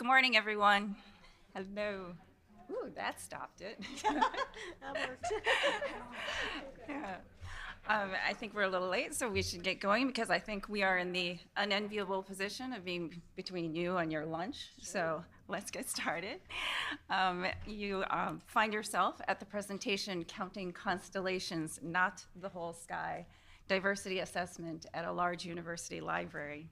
Good morning, everyone. Hello. Ooh, that stopped it. That worked. Yeah. I think we're a little late, so we should get going because I think we are in the unenviable position of being between you and your lunch. So let's get started. You find yourself at the presentation Counting Constellations, Not the Whole Sky, Diversity Assessment at a Large University Library.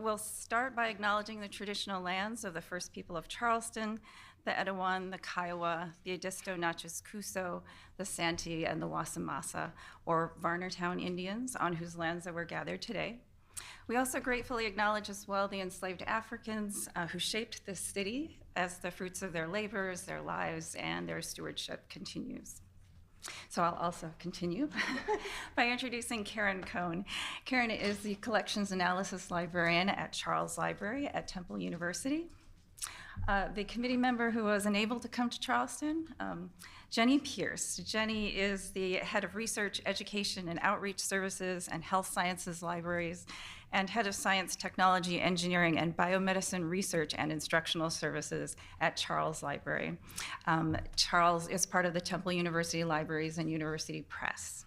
We'll start by acknowledging the traditional lands of the first people of Charleston, the Etowah, the Kiowa, the Edisto Natchez Cuso, the Santee, and the Wasamasa, or Varnertown Indians, on whose lands that we're gathered today. We also gratefully acknowledge as well the enslaved Africans who shaped this city as the fruits of their labors, their lives, and their stewardship continues. So I'll also continue by introducing Karen Cohn. Karen is the Collections Analysis Librarian at Charles Library at Temple University. The committee member who was unable to come to Charleston, Jenny Pierce. Jenny is the head of research, education, and outreach services and health sciences libraries, and head of science, technology, engineering, and biomedicine research and instructional services at Charles Library. Charles is part of the Temple University Libraries and University Press.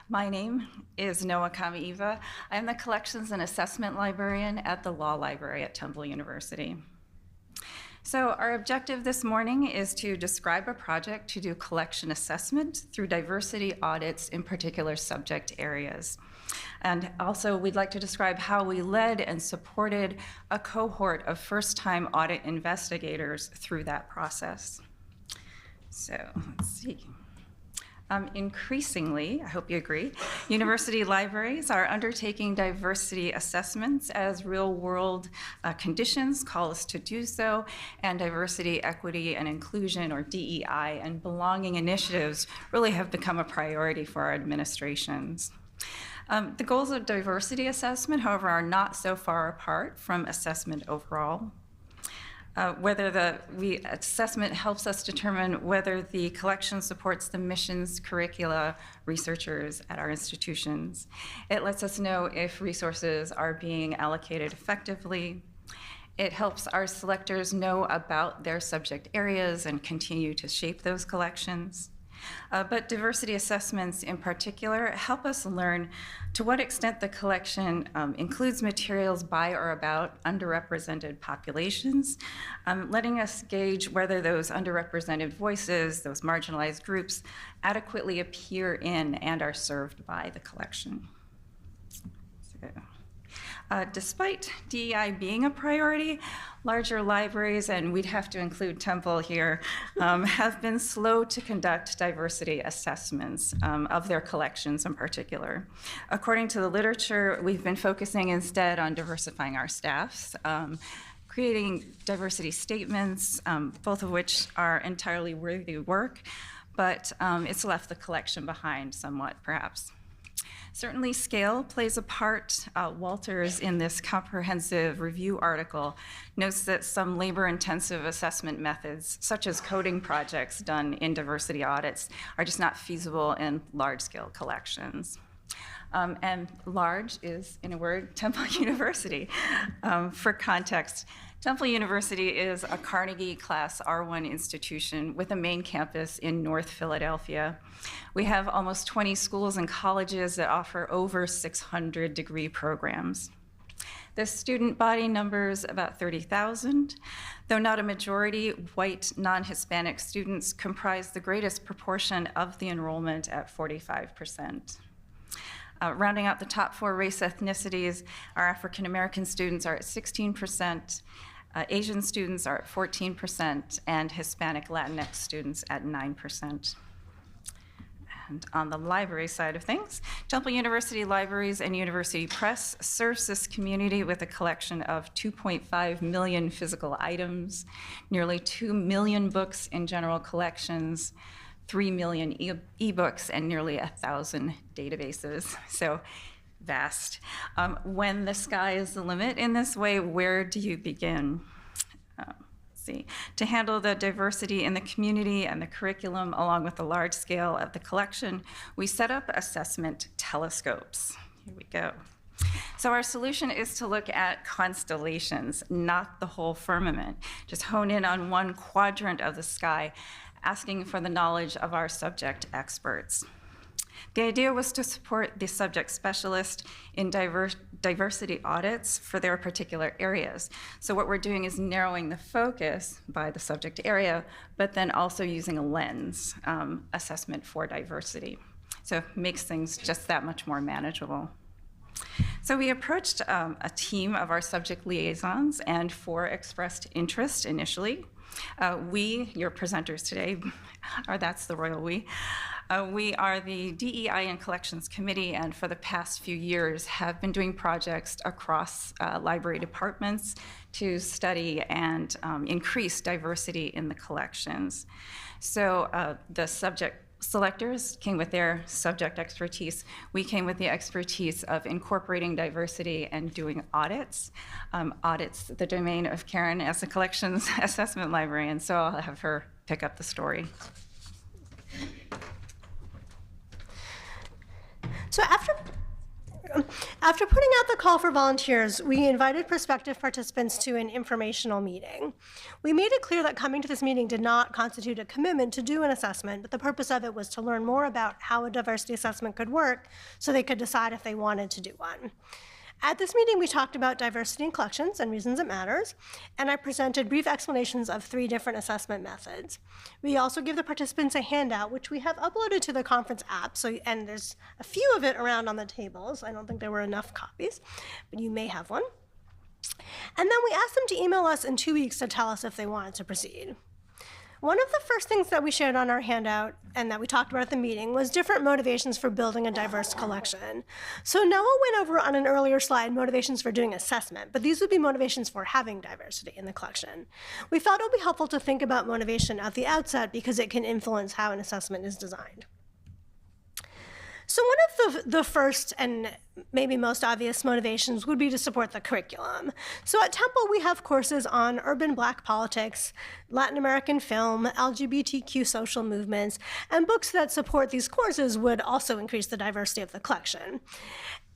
My name is Noah Kamaiva. I am the Collections and Assessment Librarian at the Law Library at Temple University. So our objective this morning is to describe a project to do collection assessment through diversity audits in particular subject areas. And also we'd like to describe how we led and supported a cohort of first-time audit investigators through that process. So let's see. Increasingly, I hope you agree, university libraries are undertaking diversity assessments as real-world conditions call us to do so, and diversity, equity, and inclusion, or DEI, and belonging initiatives really have become a priority for our administrations. The goals of diversity assessment, however, are not so far apart from assessment overall. Whether the assessment helps us determine whether the collection supports the missions, curricula, researchers at our institutions. It lets us know if resources are being allocated effectively. It helps our selectors know about their subject areas and continue to shape those collections. But diversity assessments in particular help us learn to what extent the collection includes materials by or about underrepresented populations, letting us gauge whether those underrepresented voices, those marginalized groups, adequately appear in and are served by the collection. Despite DEI being a priority, larger libraries, and we'd have to include Temple here, have been slow to conduct diversity assessments of their collections in particular. According to the literature, we've been focusing instead on diversifying our staffs, creating diversity statements, both of which are entirely worthy work, but it's left the collection behind somewhat, perhaps. Certainly scale plays a part. Walters, in this comprehensive review article, notes that some labor-intensive assessment methods, such as coding projects done in diversity audits, are just not feasible in large-scale collections. And large is, in a word, Temple University. For context, Temple University is a Carnegie Class R1 institution with a main campus in North Philadelphia. We have almost 20 schools and colleges that offer over 600 degree programs. The student body numbers about 30,000. Though not a majority, white non-Hispanic students comprise the greatest proportion of the enrollment at 45%. Rounding out the top 4 race ethnicities, our African American students are at 16%, Asian students are at 14%, and Hispanic Latinx students at 9%. And on the library side of things, Temple University Libraries and University Press serves this community with a collection of 2.5 million physical items, nearly 2 million books in general collections, 3 million ebooks, and nearly 1,000 databases. So vast. When the sky is the limit in this way, where do you begin? To handle the diversity in the community and the curriculum, along with the large scale of the collection, we set up assessment telescopes. Here we go. So our solution is to look at constellations, not the whole firmament. Just hone in on one quadrant of the sky, asking for the knowledge of our subject experts. The idea was to support the subject specialist in diversity audits for their particular areas. So what we're doing is narrowing the focus by the subject area, but then also using a lens assessment for diversity. So it makes things just that much more manageable. So we approached a team of our subject liaisons, and 4 expressed interest initially. We, your presenters today, that's the royal we. We are the DEI and Collections Committee, and for the past few years have been doing projects across library departments to study and increase diversity in the collections. So the subject selectors came with their subject expertise. We came with the expertise of incorporating diversity and doing audits. Audits, the domain of Karen as a collections assessment librarian, so I'll have her pick up the story. So after putting out the call for volunteers, we invited prospective participants to an informational meeting. We made it clear that coming to this meeting did not constitute a commitment to do an assessment, but the purpose of it was to learn more about how a diversity assessment could work so they could decide if they wanted to do one. At this meeting, we talked about diversity in collections and reasons it matters, and I presented brief explanations of 3 different assessment methods. We also give the participants a handout, which we have uploaded to the conference app, and there's a few of it around on the tables. I don't think there were enough copies, but you may have one. And then we asked them to email us in 2 weeks to tell us if they wanted to proceed. One of the first things that we shared on our handout and that we talked about at the meeting was different motivations for building a diverse collection. So Noah went over on an earlier slide motivations for doing assessment, but these would be motivations for having diversity in the collection. We felt it would be helpful to think about motivation at the outset because it can influence how an assessment is designed. So one of the first and maybe most obvious motivations would be to support the curriculum. So at Temple, we have courses on urban Black politics, Latin American film, LGBTQ social movements, and books that support these courses would also increase the diversity of the collection.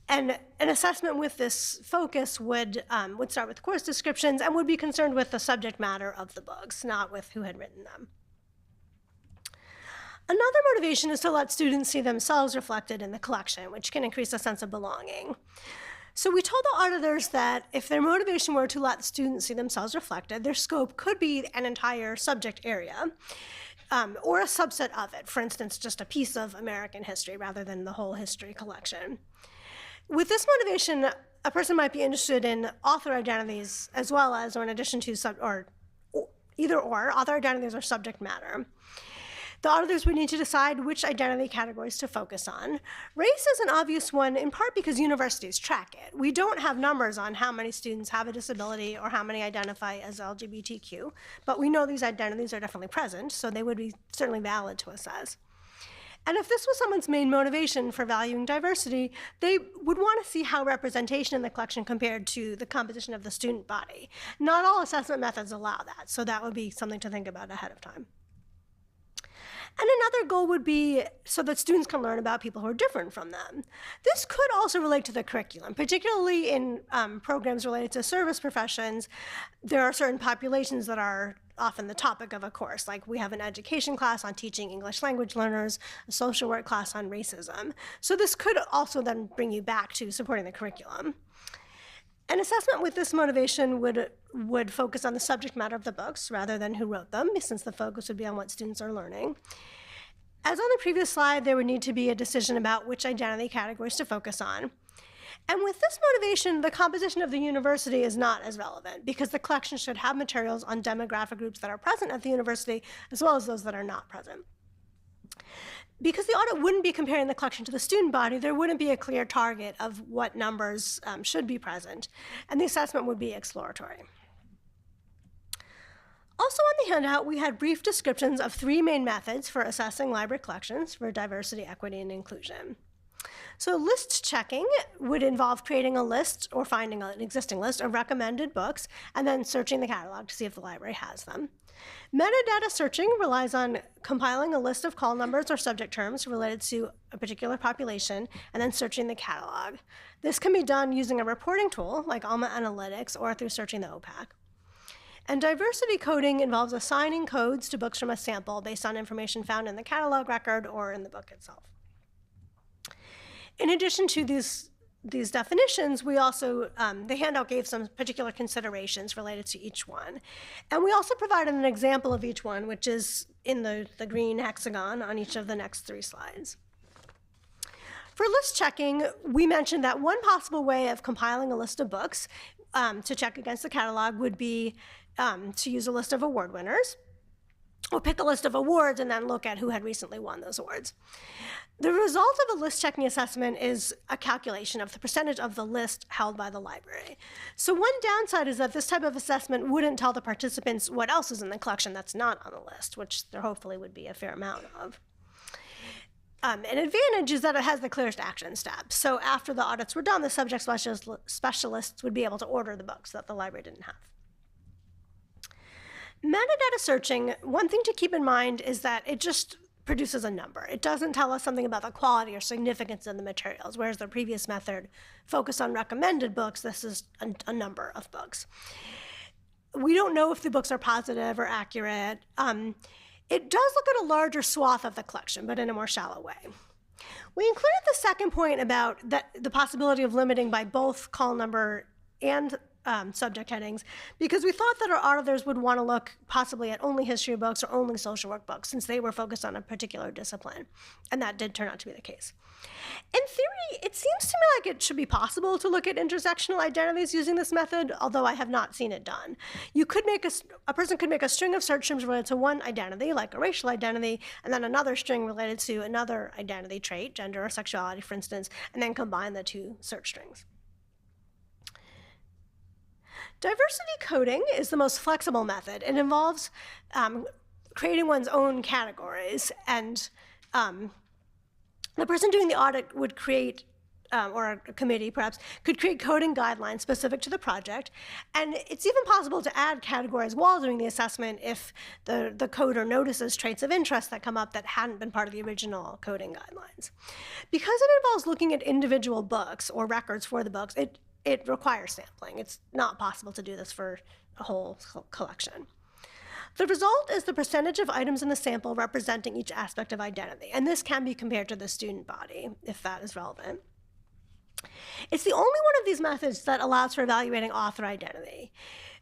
And an assessment with this focus would start with course descriptions and would be concerned with the subject matter of the books, not with who had written them. Another motivation is to let students see themselves reflected in the collection, which can increase a sense of belonging. So we told the auditors that if their motivation were to let students see themselves reflected, their scope could be an entire subject area, or a subset of it, for instance, just a piece of American history rather than the whole history collection. With this motivation, a person might be interested in author identities as well as, or in addition to, either or, author identities or subject matter. The auditors would need to decide which identity categories to focus on. Race is an obvious one, in part because universities track it. We don't have numbers on how many students have a disability or how many identify as LGBTQ, but we know these identities are definitely present, so they would be certainly valid to assess. And if this was someone's main motivation for valuing diversity, they would want to see how representation in the collection compared to the composition of the student body. Not all assessment methods allow that, so that would be something to think about ahead of time. And another goal would be so that students can learn about people who are different from them. This could also relate to the curriculum, particularly in programs related to service professions. There are certain populations that are often the topic of a course, like we have an education class on teaching English language learners, a social work class on racism. So this could also then bring you back to supporting the curriculum. An assessment with this motivation would focus on the subject matter of the books rather than who wrote them, since the focus would be on what students are learning. As on the previous slide, there would need to be a decision about which identity categories to focus on. And with this motivation, the composition of the university is not as relevant because the collection should have materials on demographic groups that are present at the university as well as those that are not present. Because the audit wouldn't be comparing the collection to the student body, there wouldn't be a clear target of what numbers should be present, and the assessment would be exploratory. Also on the handout, we had brief descriptions of 3 main methods for assessing library collections for diversity, equity, and inclusion. So list checking would involve creating a list or finding an existing list of recommended books and then searching the catalog to see if the library has them. Metadata searching relies on compiling a list of call numbers or subject terms related to a particular population and then searching the catalog. This can be done using a reporting tool like Alma Analytics or through searching the OPAC. And diversity coding involves assigning codes to books from a sample based on information found in the catalog record or in the book itself. In addition to these definitions, we also, the handout gave some particular considerations related to each one. And we also provided an example of each one, which is in the green hexagon on each of the next 3 slides. For list checking, we mentioned that one possible way of compiling a list of books to check against the catalog would be to use a list of award winners, or pick a list of awards and then look at who had recently won those awards. The result of a list checking assessment is a calculation of the percentage of the list held by the library. So one downside is that this type of assessment wouldn't tell the participants what else is in the collection that's not on the list, which there hopefully would be a fair amount of. An advantage is that it has the clearest action steps. So after the audits were done, the subject specialists would be able to order the books that the library didn't have. Metadata searching, one thing to keep in mind is that it just produces a number. It doesn't tell us something about the quality or significance of the materials, whereas the previous method focused on recommended books. This is a number of books. We don't know if the books are positive or accurate. It does look at a larger swath of the collection, but in a more shallow way. We included the second point about the possibility of limiting by both call number and subject headings, because we thought that our auditors would want to look possibly at only history books or only social work books, since they were focused on a particular discipline, and that did turn out to be the case. In theory, it seems to me like it should be possible to look at intersectional identities using this method, although I have not seen it done. You could make a person could make a string of search terms related to one identity, like a racial identity, and then another string related to another identity trait, gender or sexuality, for instance, and then combine the 2 search strings. Diversity coding is the most flexible method. It involves creating one's own categories, and the person doing the audit would create, or a committee perhaps, could create coding guidelines specific to the project. And it's even possible to add categories while doing the assessment if the coder notices traits of interest that come up that hadn't been part of the original coding guidelines. Because it involves looking at individual books or records for the books, it requires sampling. It's not possible to do this for a whole collection. The result is the percentage of items in the sample representing each aspect of identity, and this can be compared to the student body, if that is relevant. It's the only one of these methods that allows for evaluating author identity,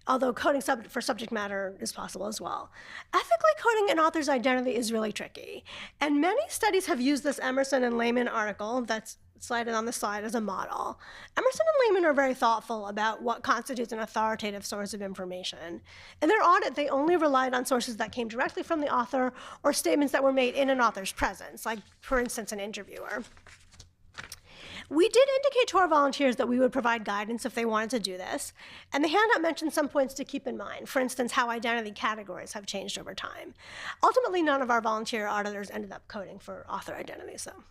although coding for subject matter is possible as well. Ethically coding an author's identity is really tricky, and many studies have used this Emerson and Lehman article that's slided on the slide as a model. Emerson and Lehman are very thoughtful about what constitutes an authoritative source of information. In their audit, they only relied on sources that came directly from the author or statements that were made in an author's presence, like, for instance, an interviewer. We did indicate to our volunteers that we would provide guidance if they wanted to do this, and the handout mentioned some points to keep in mind, for instance, how identity categories have changed over time. Ultimately, none of our volunteer auditors ended up coding for author identities, though.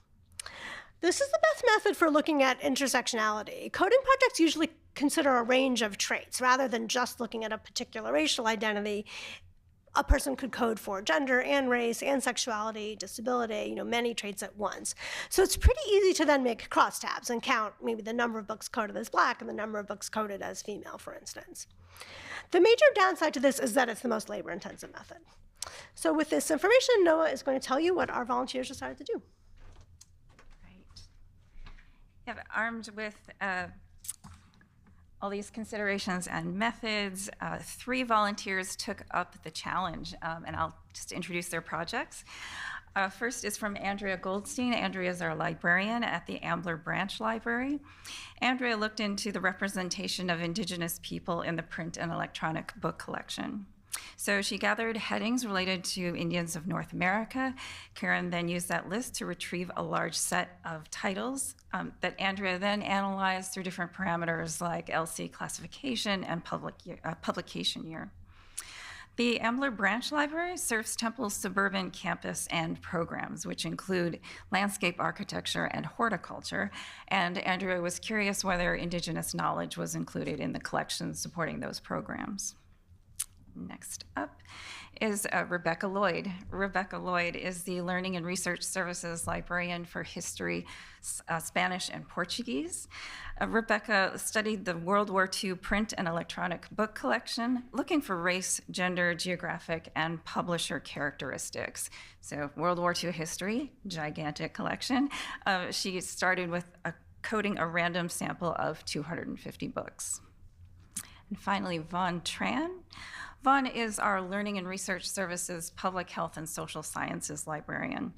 This is the best method for looking at intersectionality. Coding projects usually consider a range of traits rather than just looking at a particular racial identity. A person could code for gender and race and sexuality, disability, many traits at once. So it's pretty easy to then make crosstabs and count maybe the number of books coded as Black and the number of books coded as female, for instance. The major downside to this is that it's the most labor-intensive method. So with this information, Noah is going to tell you what our volunteers decided to do. Armed with all these considerations and methods, 3 volunteers took up the challenge, and I'll just introduce their projects. First is from Andrea Goldstein. Andrea is our librarian at the Ambler Branch Library. Andrea looked into the representation of Indigenous people in the print and electronic book collection. So she gathered headings related to Indians of North America. Karen then used that list to retrieve a large set of titles that Andrea then analyzed through different parameters like LC classification and publication year. The Ambler Branch Library serves Temple's suburban campus and programs, which include landscape architecture and horticulture. And Andrea was curious whether indigenous knowledge was included in the collections supporting those programs. Next up is Rebecca Lloyd. Rebecca Lloyd is the Learning and Research Services Librarian for History, Spanish, and Portuguese. Rebecca studied the World War II print and electronic book collection, looking for race, gender, geographic, and publisher characteristics. So World War II history, gigantic collection. She started with coding a random sample of 250 books. And finally, Vaughn Tran. Vaughn is our Learning and Research Services Public Health and Social Sciences Librarian.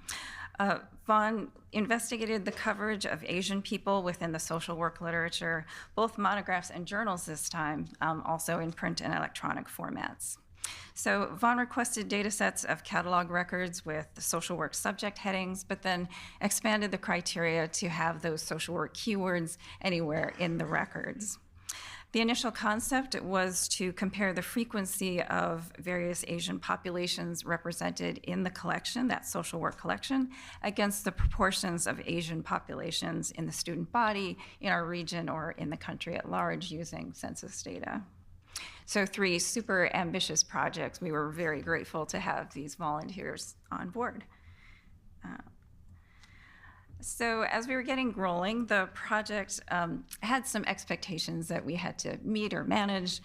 Vaughn investigated the coverage of Asian people within the social work literature, both monographs and journals this time, also in print and electronic formats. So Vaughn requested data sets of catalog records with the social work subject headings, but then expanded the criteria to have those social work keywords anywhere in the records. The initial concept was to compare the frequency of various Asian populations represented in the collection, that social work collection, against the proportions of Asian populations in the student body, in our region, or in the country at large using census data. So 3 super ambitious projects. We were very grateful to have these volunteers on board. So as we were getting rolling, the project had some expectations that we had to meet or manage.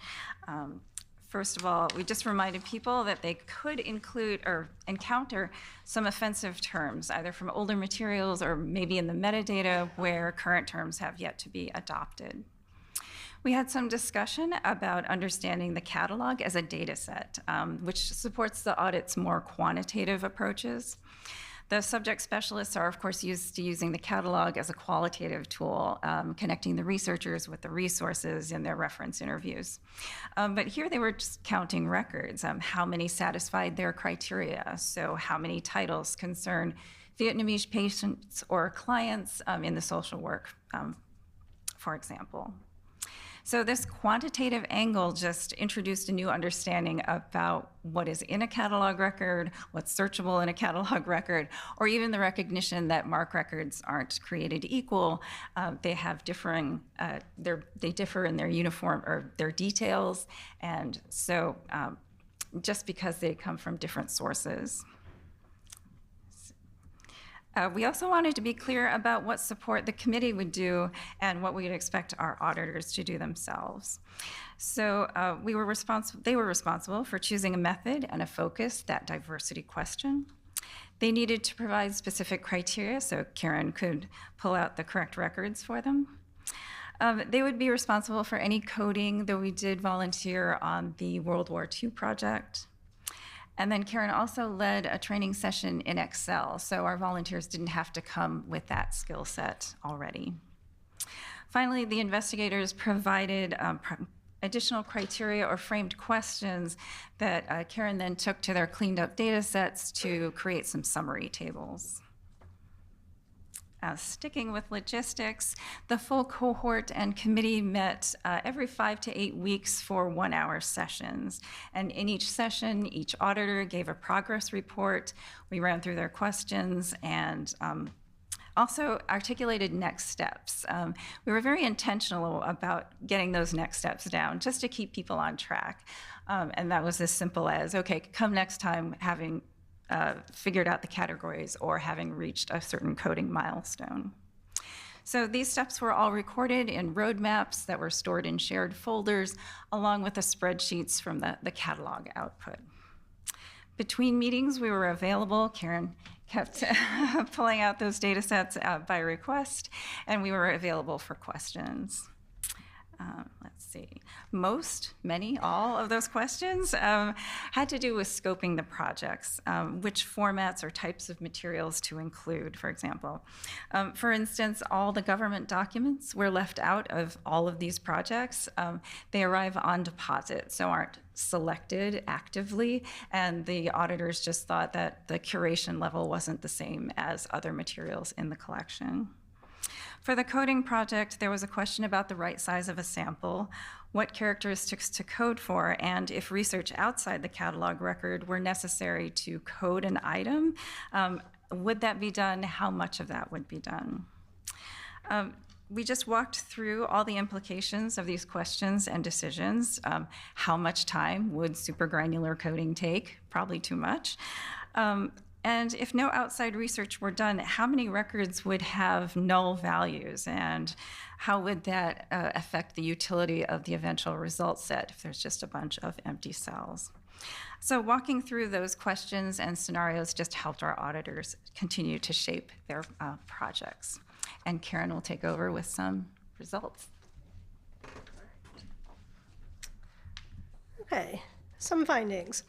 First of all, we just reminded people that they could include or encounter some offensive terms, either from older materials or maybe in the metadata where current terms have yet to be adopted. We had some discussion about understanding the catalog as a data set, which supports the audit's more quantitative approaches. The subject specialists are, of course, used to using the catalog as a qualitative tool, connecting the researchers with the resources in their reference interviews. But here they were just counting records, how many satisfied their criteria, so how many titles concern Vietnamese patients or clients in the social work, for example. So this quantitative angle just introduced a new understanding about what is in a catalog record, what's searchable in a catalog record, or even the recognition that MARC records aren't created equal. They have differing, they differ in their uniform or their details, and so just because they come from different sources. We also wanted to be clear about what support the committee would do and what we would expect our auditors to do themselves. So they were responsible for choosing a method and a focus, that diversity question. They needed to provide specific criteria so Karen could pull out the correct records for them. They would be responsible for any coding, though we did volunteer on the World War II project. And then Karen also led a training session in Excel, so our volunteers didn't have to come with that skill set already. Finally, the investigators provided additional criteria or framed questions that Karen then took to their cleaned up data sets to create some summary tables. Sticking with logistics, the full cohort and committee met every 5 to 8 weeks for 1-hour sessions. And in each session, each auditor gave a progress report. We ran through their questions and also articulated next steps. We were very intentional about getting those next steps down just to keep people on track. And that was as simple as, okay, come next time having figured out the categories or having reached a certain coding milestone. So these steps were all recorded in roadmaps that were stored in shared folders, along with the spreadsheets from the catalog output. Between meetings, we were available. Karen kept pulling out those data sets by request, and we were available for questions. Let's see, all of those questions had to do with scoping the projects, which formats or types of materials to include, for example. For instance, all the government documents were left out of all of these projects. They arrive on deposit, so aren't selected actively, and the auditors just thought that the curation level wasn't the same as other materials in the collection. For the coding project, there was a question about the right size of a sample, what characteristics to code for, and if research outside the catalog record were necessary to code an item, would that be done? How much of that would be done? We just walked through all the implications of these questions and decisions. How much time would super granular coding take? Probably too much. And if no outside research were done, how many records would have null values? And how would that affect the utility of the eventual result set if there's just a bunch of empty cells? So walking through those questions and scenarios just helped our auditors continue to shape their projects. And Karen will take over with some results. Okay, some findings.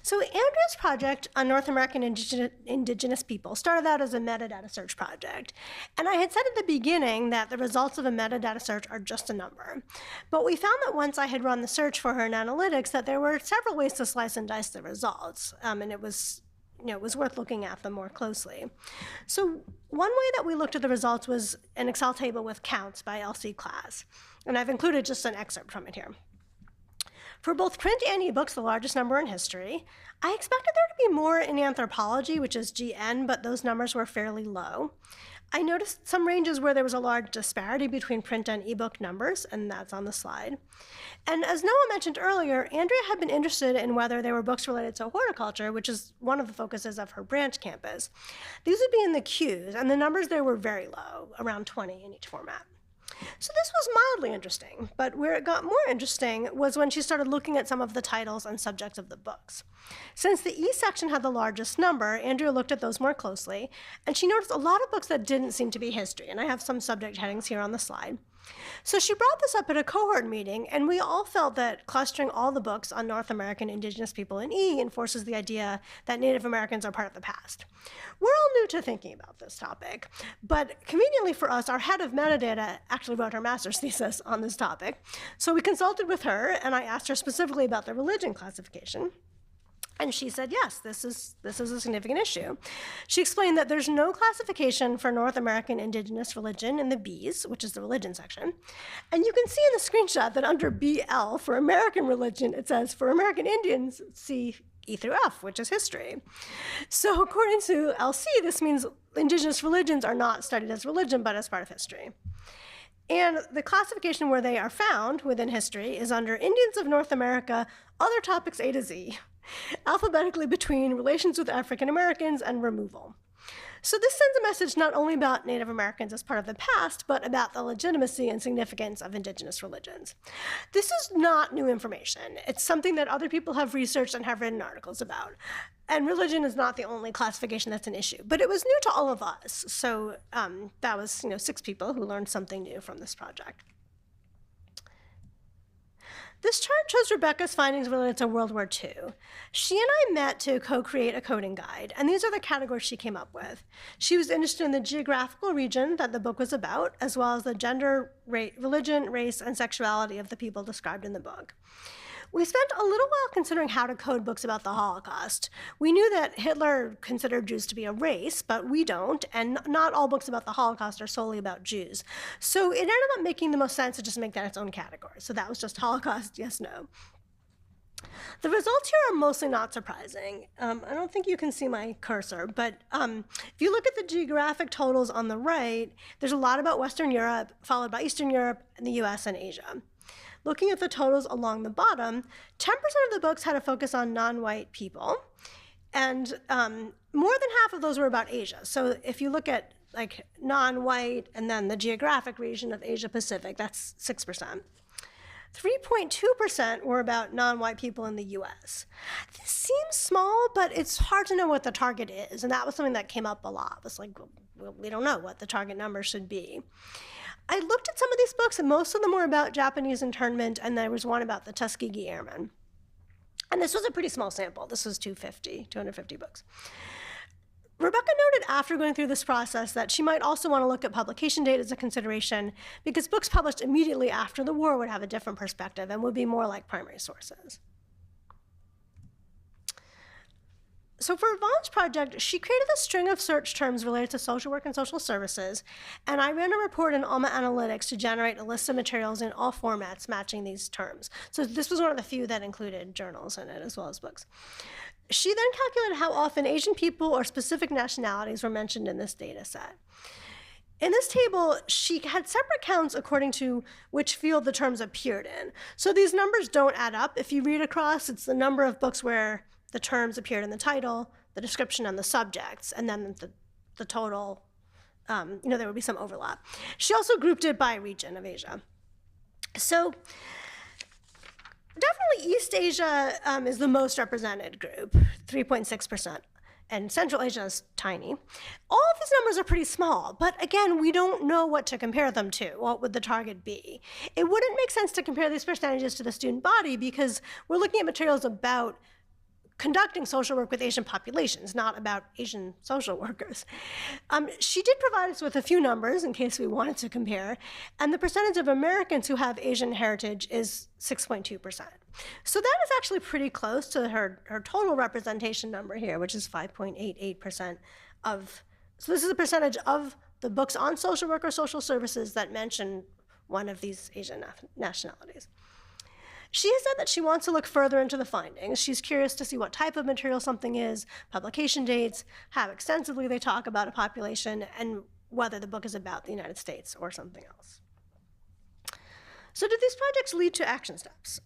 So Andrea's project on North American indigenous people started out as a metadata search project. And I had said at the beginning that the results of a metadata search are just a number. But we found that once I had run the search for her in analytics that there were several ways to slice and dice the results. And it was worth looking at them more closely. So one way that we looked at the results was an Excel table with counts by LC class. And I've included just an excerpt from it here. For both print and ebooks, the largest number in history, I expected there to be more in anthropology, which is GN, but those numbers were fairly low. I noticed some ranges where there was a large disparity between print and ebook numbers, and that's on the slide. And as Noah mentioned earlier, Andrea had been interested in whether there were books related to horticulture, which is one of the focuses of her branch campus. These would be in the queues, and the numbers there were very low, around 20 in each format. So this was mildly interesting, but where it got more interesting was when she started looking at some of the titles and subjects of the books. Since the E section had the largest number, Andrea looked at those more closely, and she noticed a lot of books that didn't seem to be history, and I have some subject headings here on the slide. So she brought this up at a cohort meeting, and we all felt that clustering all the books on North American indigenous people in E enforces the idea that Native Americans are part of the past. We're all new to thinking about this topic, but conveniently for us, our head of metadata actually wrote her master's thesis on this topic. So we consulted with her, and I asked her specifically about the religion classification. And she said, yes, this is a significant issue. She explained that there's no classification for North American indigenous religion in the Bs, which is the religion section. And you can see in the screenshot that under BL, for American religion, it says, for American Indians, see E through F, which is history. So according to LC, this means indigenous religions are not studied as religion, but as part of history. And the classification where they are found within history is under Indians of North America, other topics A to Z, alphabetically between relations with African Americans and removal. So this sends a message not only about Native Americans as part of the past, but about the legitimacy and significance of indigenous religions. This is not new information. It's something that other people have researched and have written articles about. And religion is not the only classification that's an issue, but it was new to all of us. So that was 6 people who learned something new from this project. This chart shows Rebecca's findings related to World War II. She and I met to co-create a coding guide, and these are the categories she came up with. She was interested in the geographical region that the book was about, as well as the gender, religion, race, and sexuality of the people described in the book. We spent a little while considering how to code books about the Holocaust. We knew that Hitler considered Jews to be a race, but we don't, and not all books about the Holocaust are solely about Jews. So it ended up making the most sense to just make that its own category. So that was just Holocaust, yes, no. The results here are mostly not surprising. I don't think you can see my cursor, but if you look at the geographic totals on the right, there's a lot about Western Europe, followed by Eastern Europe, and the US and Asia. Looking at the totals along the bottom, 10% of the books had a focus on non-white people, and more than half of those were about Asia. So if you look at like non-white and then the geographic region of Asia Pacific, that's 6%. 3.2% were about non-white people in the US. This seems small, but it's hard to know what the target is, and that was something that came up a lot. It's like, well, we don't know what the target number should be. I looked at some of these books, and most of them were about Japanese internment, and there was one about the Tuskegee Airmen. And this was a pretty small sample. This was 250 books. Rebecca noted after going through this process that she might also want to look at publication date as a consideration, because books published immediately after the war would have a different perspective and would be more like primary sources. So for Vaughn's project, she created a string of search terms related to social work and social services, and I ran a report in Alma Analytics to generate a list of materials in all formats matching these terms. So this was one of the few that included journals in it as well as books. She then calculated how often Asian people or specific nationalities were mentioned in this data set. In this table, she had separate counts according to which field the terms appeared in. So these numbers don't add up. If you read across, it's the number of books where the terms appeared in the title, the description, and the subjects, and then the total, there would be some overlap. She also grouped it by region of Asia. So definitely East Asia is the most represented group, 3.6%. And Central Asia is tiny. All of these numbers are pretty small, but again, we don't know what to compare them to. What would the target be? It wouldn't make sense to compare these percentages to the student body because we're looking at materials about conducting social work with Asian populations, not about Asian social workers. She did provide us with a few numbers in case we wanted to compare, and the percentage of Americans who have Asian heritage is 6.2%. So that is actually pretty close to her total representation number here, which is 5.88% of, so this is a percentage of the books on social work or social services that mention one of these Asian nationalities. She has said that she wants to look further into the findings. She's curious to see what type of material something is, publication dates, how extensively they talk about a population, and whether the book is about the United States or something else. So did these projects lead to action steps?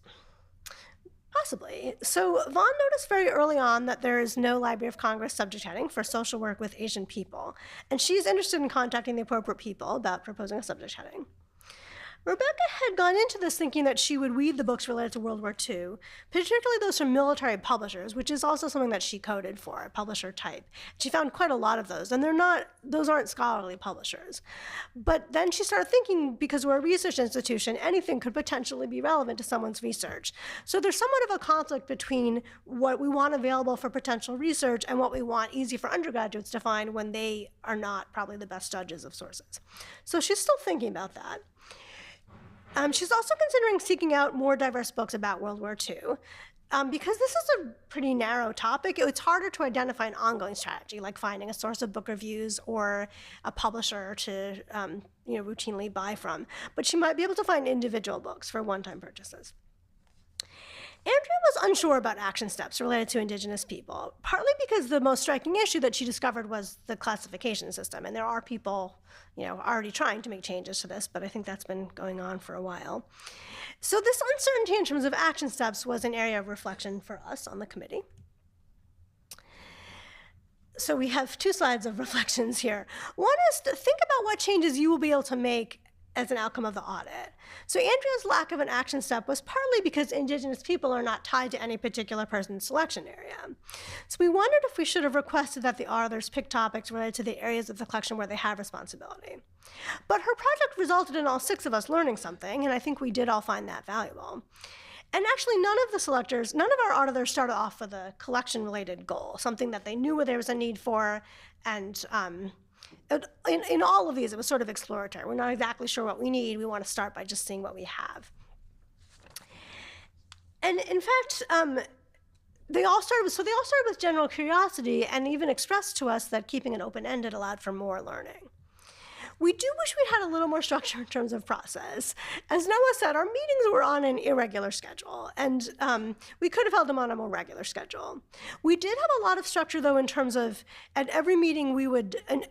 Possibly. So Vaughn noticed very early on that there is no Library of Congress subject heading for social work with Asian people, and she's interested in contacting the appropriate people about proposing a subject heading. Rebecca had gone into this thinking that she would read the books related to World War II, particularly those from military publishers, which is also something that she coded for, a publisher type. She found quite a lot of those, and those aren't scholarly publishers. But then she started thinking, because we're a research institution, anything could potentially be relevant to someone's research. So there's somewhat of a conflict between what we want available for potential research and what we want easy for undergraduates to find when they are not probably the best judges of sources. So she's still thinking about that. She's also considering seeking out more diverse books about World War II. Because this is a pretty narrow topic, it's harder to identify an ongoing strategy, like finding a source of book reviews or a publisher to routinely buy from. But she might be able to find individual books for one-time purchases. Andrea was unsure about action steps related to indigenous people, partly because the most striking issue that she discovered was the classification system. And there are people, already trying to make changes to this, but I think that's been going on for a while. So this uncertainty in terms of action steps was an area of reflection for us on the committee. So we have two slides of reflections here. One is to think about what changes you will be able to make as an outcome of the audit. So Andrea's lack of an action step was partly because indigenous people are not tied to any particular person's selection area. So we wondered if we should have requested that the authors pick topics related to the areas of the collection where they have responsibility. But her project resulted in all 6 of us learning something, and I think we did all find that valuable. And actually, none of our auditors started off with a collection-related goal, something that they knew there was a need for, and in all of these, it was sort of exploratory. We're not exactly sure what we need. We want to start by just seeing what we have. And in fact, they all started with general curiosity and even expressed to us that keeping it open-ended allowed for more learning. We do wish we had a little more structure in terms of process. As Noah said, our meetings were on an irregular schedule, and we could have held them on a more regular schedule. We did have a lot of structure, though, in terms of at every meeting we would end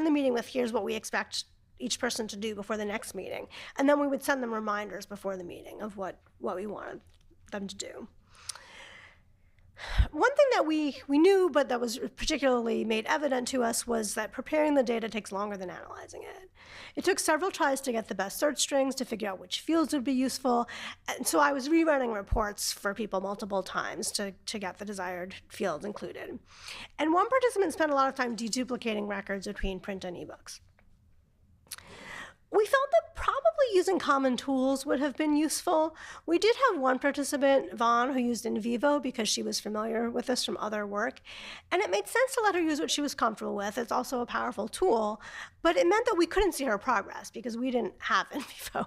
the meeting with, here's what we expect each person to do before the next meeting. And then we would send them reminders before the meeting of what we wanted them to do. One thing that we knew, but that was particularly made evident to us, was that preparing the data takes longer than analyzing it. It took several tries to get the best search strings, to figure out which fields would be useful. And so I was rerunning reports for people multiple times to get the desired fields included. And one participant spent a lot of time deduplicating records between print and ebooks. We felt that probably using common tools would have been useful. We did have one participant, Vaughn, who used In Vivo because she was familiar with this from other work. And it made sense to let her use what she was comfortable with. It's also a powerful tool, but it meant that we couldn't see her progress because we didn't have In Vivo.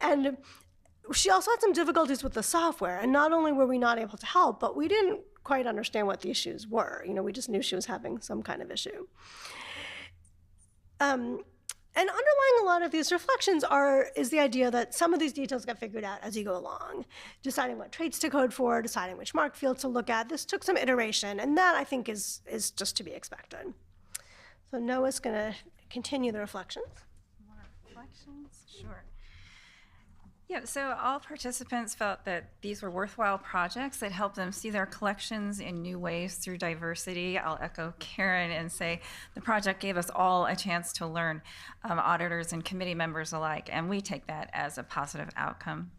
And she also had some difficulties with the software. And not only were we not able to help, but we didn't quite understand what the issues were. You know, we just knew she was having some kind of issue. And underlying a lot of these reflections is the idea that some of these details get figured out as you go along, deciding what traits to code for, deciding which mark field to look at. This took some iteration, and that I think is just to be expected. So Noah's going to continue the reflections. More reflections? Sure. Yeah, so all participants felt that these were worthwhile projects that helped them see their collections in new ways through diversity. I'll echo Karen and say the project gave us all a chance to learn, auditors and committee members alike, and we take that as a positive outcome.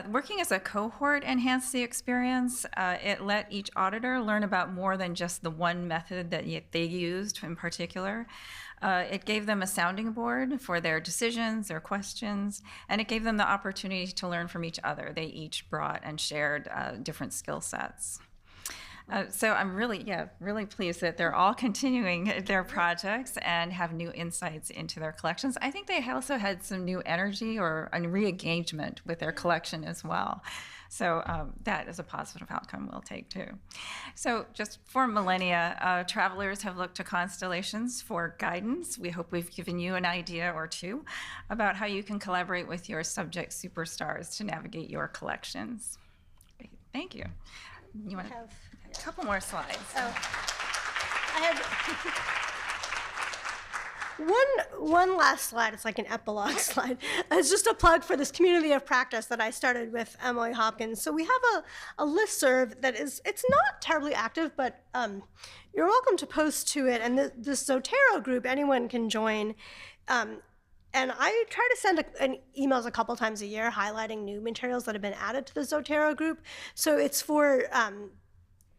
Working as a cohort enhanced the experience. It let each auditor learn about more than just the one method that they used in particular. It gave them a sounding board for their decisions, their questions, and it gave them the opportunity to learn from each other. They each brought and shared different skill sets. So I'm really pleased that they're all continuing their projects and have new insights into their collections. I think they also had some new energy or a re-engagement with their collection as well. So that is a positive outcome we'll take too. So just for millennia, travelers have looked to Constellations for guidance. We hope we've given you an idea or two about how you can collaborate with your subject superstars to navigate your collections. Great. Thank you. You want to have a couple more slides? Oh, I had one last slide. It's like an epilogue slide. It's just a plug for this community of practice that I started with Emily Hopkins. So we have a listserv that it's not terribly active, but you're welcome to post to it. And this Zotero group, anyone can join. And I try to send emails a couple times a year highlighting new materials that have been added to the Zotero group. So it's for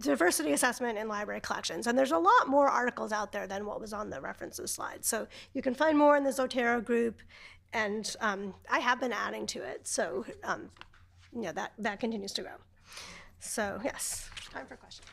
diversity assessment in library collections. And there's a lot more articles out there than what was on the references slide. So you can find more in the Zotero group, and I have been adding to it. So that continues to grow. So yes, time for questions.